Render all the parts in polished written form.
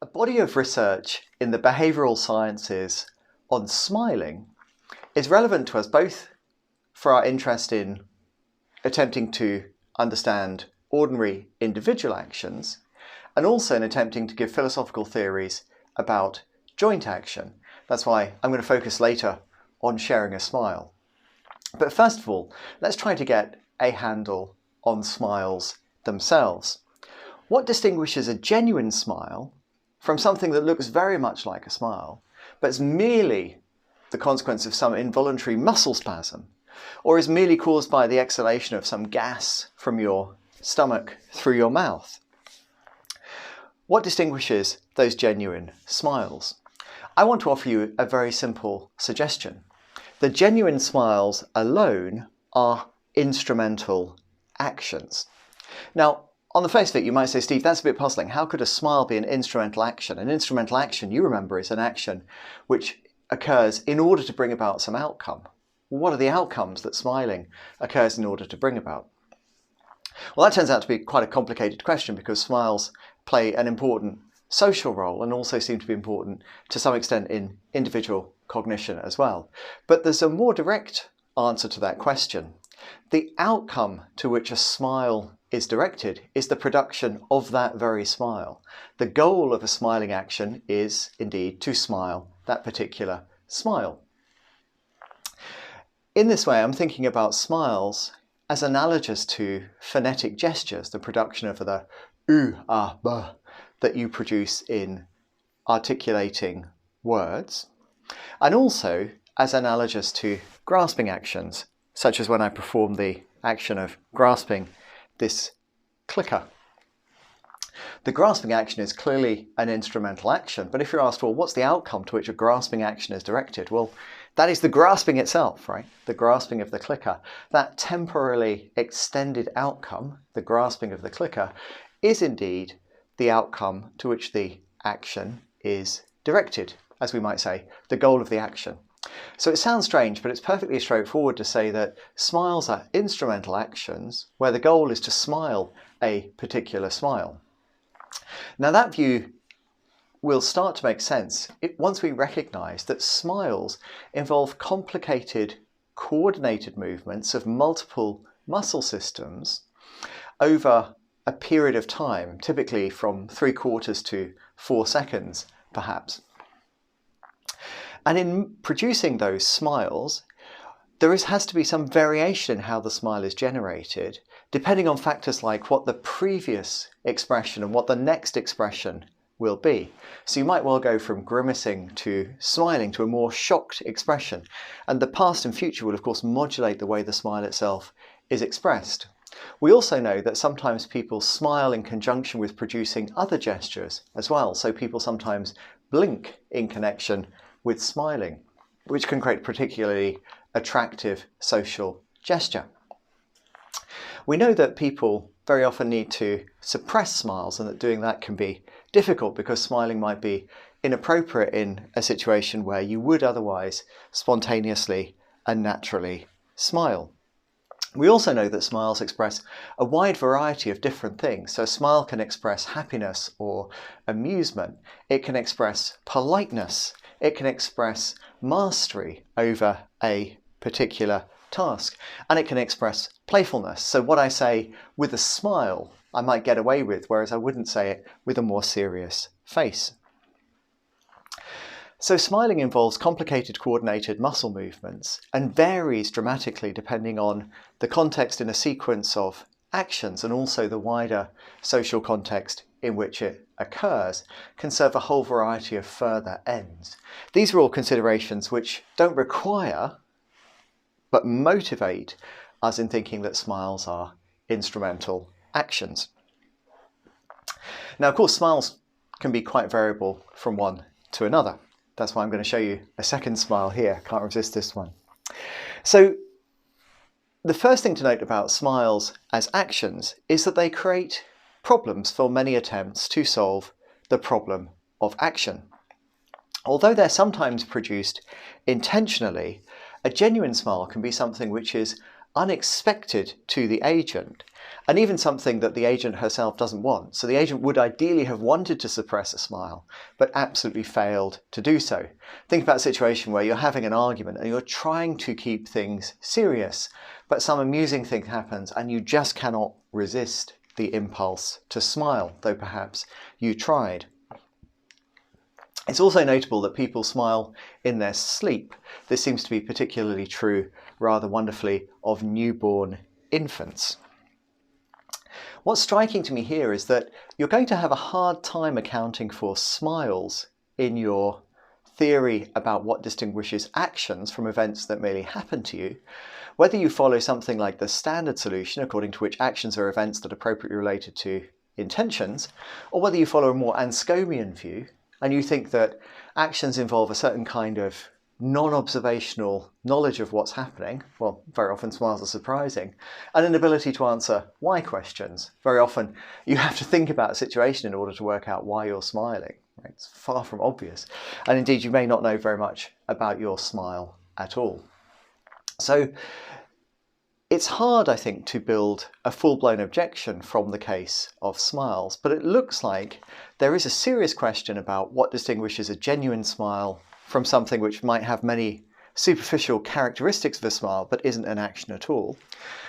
A body of research in the behavioural sciences on smiling is relevant to us both for our interest in attempting to understand ordinary individual actions and also in attempting to give philosophical theories about joint action. That's why I'm going to focus later on sharing a smile. But first of all, let's try to get a handle on smiles themselves. What distinguishes a genuine smile from something that looks very much like a smile, but is merely the consequence of some involuntary muscle spasm, or is merely caused by the exhalation of some gas from your stomach through your mouth? What distinguishes those genuine smiles? I want to offer you a very simple suggestion. The genuine smiles alone are instrumental actions. Now, on the face of it, you might say, Steve, that's a bit puzzling. How could a smile be an instrumental action? An instrumental action, you remember, is an action which occurs in order to bring about some outcome. What are the outcomes that smiling occurs in order to bring about? Well, that turns out to be quite a complicated question because smiles play an important social role and also seem to be important to some extent in individual cognition as well. But there's a more direct answer to that question. The outcome to which a smile is directed is the production of that very smile. The goal of a smiling action is indeed to smile that particular smile. In this way, I'm thinking about smiles as analogous to phonetic gestures, the production of the u, ah, ba that you produce in articulating words, and also as analogous to grasping actions, such as when I perform the action of grasping this clicker. The grasping action is clearly an instrumental action, but if you're asked, well, what's the outcome to which a grasping action is directed? Well, that is the grasping itself, right? The grasping of the clicker. That temporarily extended outcome, the grasping of the clicker, is indeed the outcome to which the action is directed, as we might say, the goal of the action. So it sounds strange, but it's perfectly straightforward to say that smiles are instrumental actions where the goal is to smile a particular smile. Now that view will start to make sense once we recognise that smiles involve complicated, coordinated movements of multiple muscle systems over a period of time, typically from 3/4 to 4 seconds, perhaps. And in producing those smiles, there has to be some variation in how the smile is generated, depending on factors like what the previous expression and what the next expression will be. So you might well go from grimacing to smiling to a more shocked expression. And the past and future will, of course, modulate the way the smile itself is expressed. We also know that sometimes people smile in conjunction with producing other gestures as well. So people sometimes blink in connection with smiling, which can create particularly attractive social gesture. We know that people very often need to suppress smiles and that doing that can be difficult because smiling might be inappropriate in a situation where you would otherwise spontaneously and naturally smile. We also know that smiles express a wide variety of different things. So a smile can express happiness or amusement. It can express politeness. It can express mastery over a particular task. And it can express playfulness. So what I say with a smile, I might get away with, whereas I wouldn't say it with a more serious face. So smiling involves complicated coordinated muscle movements and varies dramatically depending on the context in a sequence of actions, and also the wider social context in which it occurs can serve a whole variety of further ends. These are all considerations which don't require but motivate us in thinking that smiles are instrumental actions. Now, of course, smiles can be quite variable from one to another. That's why I'm going to show you a second smile here. Can't resist this one. So the first thing to note about smiles as actions is that they create problems for many attempts to solve the problem of action. Although they're sometimes produced intentionally, a genuine smile can be something which is unexpected to the agent, and even something that the agent herself doesn't want. So the agent would ideally have wanted to suppress a smile, but absolutely failed to do so. Think about a situation where you're having an argument and you're trying to keep things serious, but some amusing thing happens and you just cannot resist the impulse to smile, though perhaps you tried. It's also notable that people smile in their sleep. This seems to be particularly true, rather wonderfully, of newborn infants. What's striking to me here is that you're going to have a hard time accounting for smiles in your theory about what distinguishes actions from events that merely happen to you, whether you follow something like the standard solution, according to which actions are events that are appropriately related to intentions, or whether you follow a more Anscomian view, and you think that actions involve a certain kind of non-observational knowledge of what's happening. Well, very often smiles are surprising, and an ability to answer why questions. Very often you have to think about a situation in order to work out why you're smiling. Right? It's far from obvious, and indeed you may not know very much about your smile at all. So it's hard, I think, to build a full-blown objection from the case of smiles, but it looks like there is a serious question about what distinguishes a genuine smile from something which might have many superficial characteristics of a smile but isn't an action at all.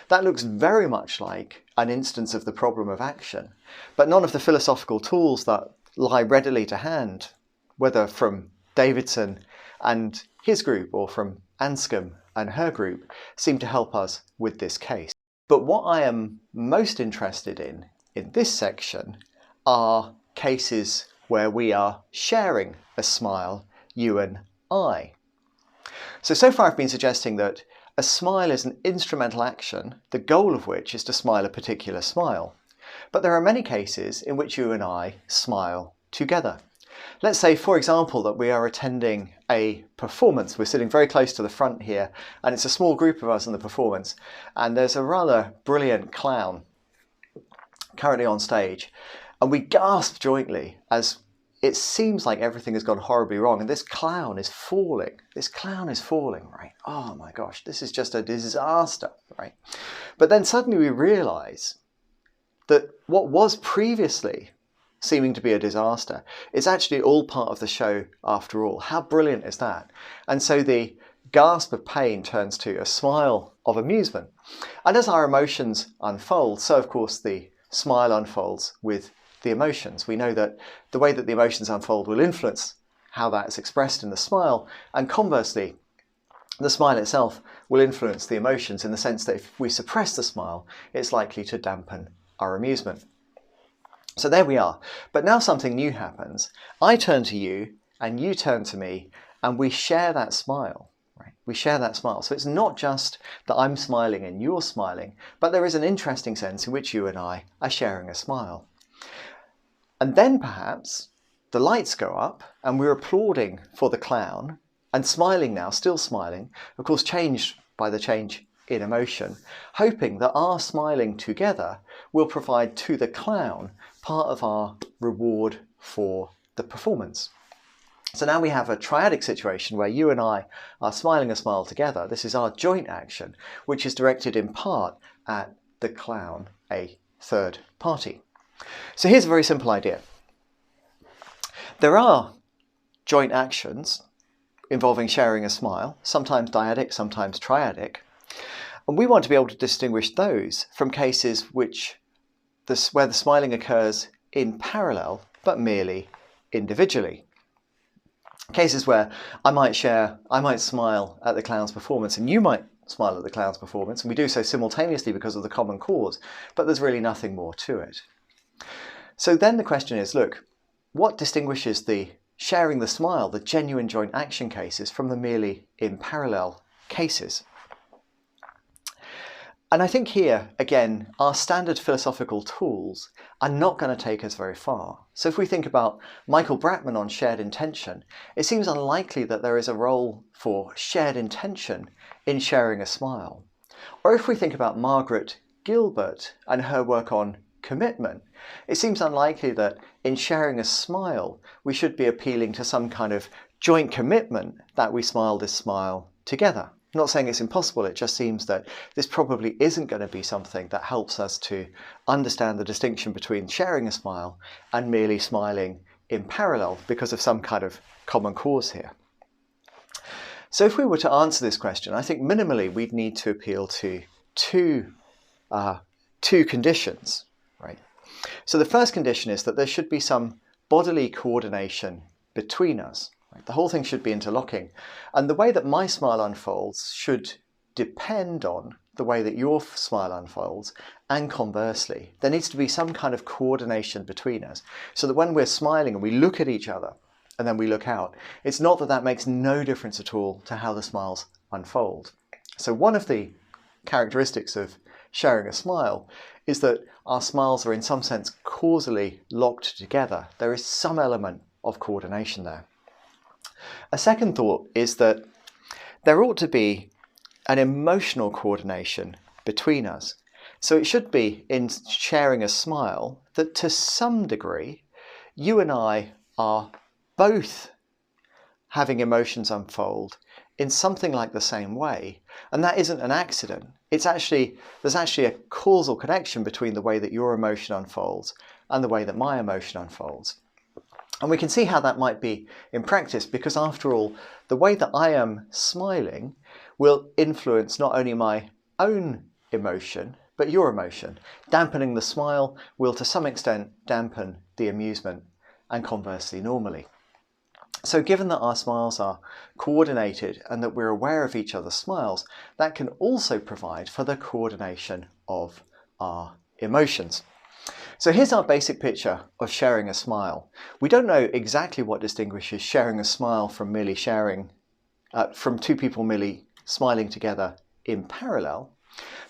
That looks very much like an instance of the problem of action, but none of the philosophical tools that lie readily to hand, whether from Davidson and his group or from Anscombe and her group, seem to help us with this case. But what I am most interested in this section are cases where we are sharing a smile, you and I. So far I've been suggesting that a smile is an instrumental action, the goal of which is to smile a particular smile. But there are many cases in which you and I smile together. Let's say, for example, that we are attending a performance. We're sitting very close to the front here, and it's a small group of us in the performance, and there's a rather brilliant clown currently on stage, and we gasp jointly as it seems like everything has gone horribly wrong, and this clown is falling. This clown is falling, right? Oh my gosh, this is just a disaster, right? But then suddenly we realise that what was previously seeming to be a disaster is actually all part of the show after all. How brilliant is that? And so the gasp of pain turns to a smile of amusement. And as our emotions unfold, so of course the smile unfolds with the emotions. We know that the way that the emotions unfold will influence how that is expressed in the smile, and conversely, the smile itself will influence the emotions in the sense that if we suppress the smile, it's likely to dampen our amusement. So there we are. But now something new happens. I turn to you and you turn to me, and we share that smile. Right? We share that smile. So it's not just that I'm smiling and you're smiling, but there is an interesting sense in which you and I are sharing a smile. And then perhaps the lights go up and we're applauding for the clown and smiling now, still smiling, of course changed by the change in emotion, hoping that our smiling together will provide to the clown part of our reward for the performance. So now we have a triadic situation where you and I are smiling a smile together. This is our joint action, which is directed in part at the clown, a third party. So here's a very simple idea. There are joint actions involving sharing a smile, sometimes dyadic, sometimes triadic, and we want to be able to distinguish those from cases where the smiling occurs in parallel but merely individually. Cases where I might smile at the clown's performance and you might smile at the clown's performance, and we do so simultaneously because of the common cause, but there's really nothing more to it. So then the question is, look, what distinguishes the sharing the smile, the genuine joint action cases, from the merely in parallel cases? And I think here, again, our standard philosophical tools are not going to take us very far. So if we think about Michael Bratman on shared intention, it seems unlikely that there is a role for shared intention in sharing a smile. Or if we think about Margaret Gilbert and her work on commitment, it seems unlikely that in sharing a smile, we should be appealing to some kind of joint commitment that we smile this smile together. I'm not saying it's impossible, it just seems that this probably isn't going to be something that helps us to understand the distinction between sharing a smile and merely smiling in parallel because of some kind of common cause here. So if we were to answer this question, I think minimally we'd need to appeal to two conditions, right? So the first condition is that there should be some bodily coordination between us. Right? The whole thing should be interlocking. And the way that my smile unfolds should depend on the way that your smile unfolds, and conversely. There needs to be some kind of coordination between us so that when we're smiling and we look at each other and then we look out, it's not that that makes no difference at all to how the smiles unfold. So one of the characteristics of sharing a smile is that our smiles are in some sense causally locked together. There is some element of coordination there. A second thought is that there ought to be an emotional coordination between us. So it should be in sharing a smile that to some degree you and I are both having emotions unfold in something like the same way. And that isn't an accident. There's actually a causal connection between the way that your emotion unfolds and the way that my emotion unfolds. And we can see how that might be in practice because after all, the way that I am smiling will influence not only my own emotion, but your emotion. Dampening the smile will to some extent dampen the amusement and conversely normally. So given that our smiles are coordinated and that we're aware of each other's smiles, that can also provide for the coordination of our emotions. So here's our basic picture of sharing a smile. We don't know exactly what distinguishes sharing a smile from merely from two people merely smiling together in parallel,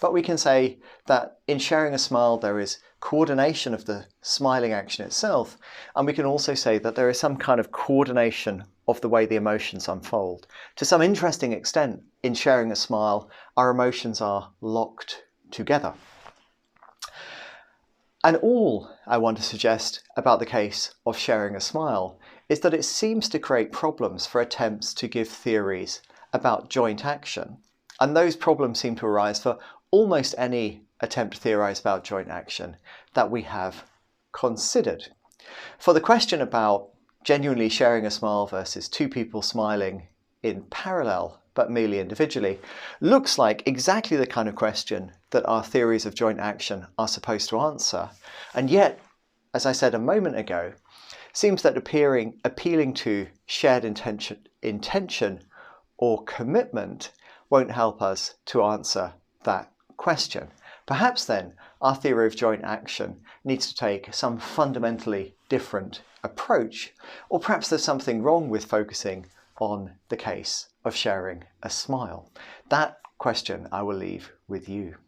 but we can say that in sharing a smile there is coordination of the smiling action itself, and we can also say that there is some kind of coordination of the way the emotions unfold. To some interesting extent, in sharing a smile, our emotions are locked together. And all I want to suggest about the case of sharing a smile is that it seems to create problems for attempts to give theories about joint action. And those problems seem to arise for almost any attempt to theorize about joint action that we have considered. For the question about genuinely sharing a smile versus two people smiling in parallel but merely individually looks like exactly the kind of question that our theories of joint action are supposed to answer, and yet, as I said a moment ago, seems that appealing to shared intention or commitment won't help us to answer that question. Perhaps then our theory of joint action needs to take some fundamentally different approach, or perhaps there's something wrong with focusing on the case of sharing a smile. That question I will leave with you.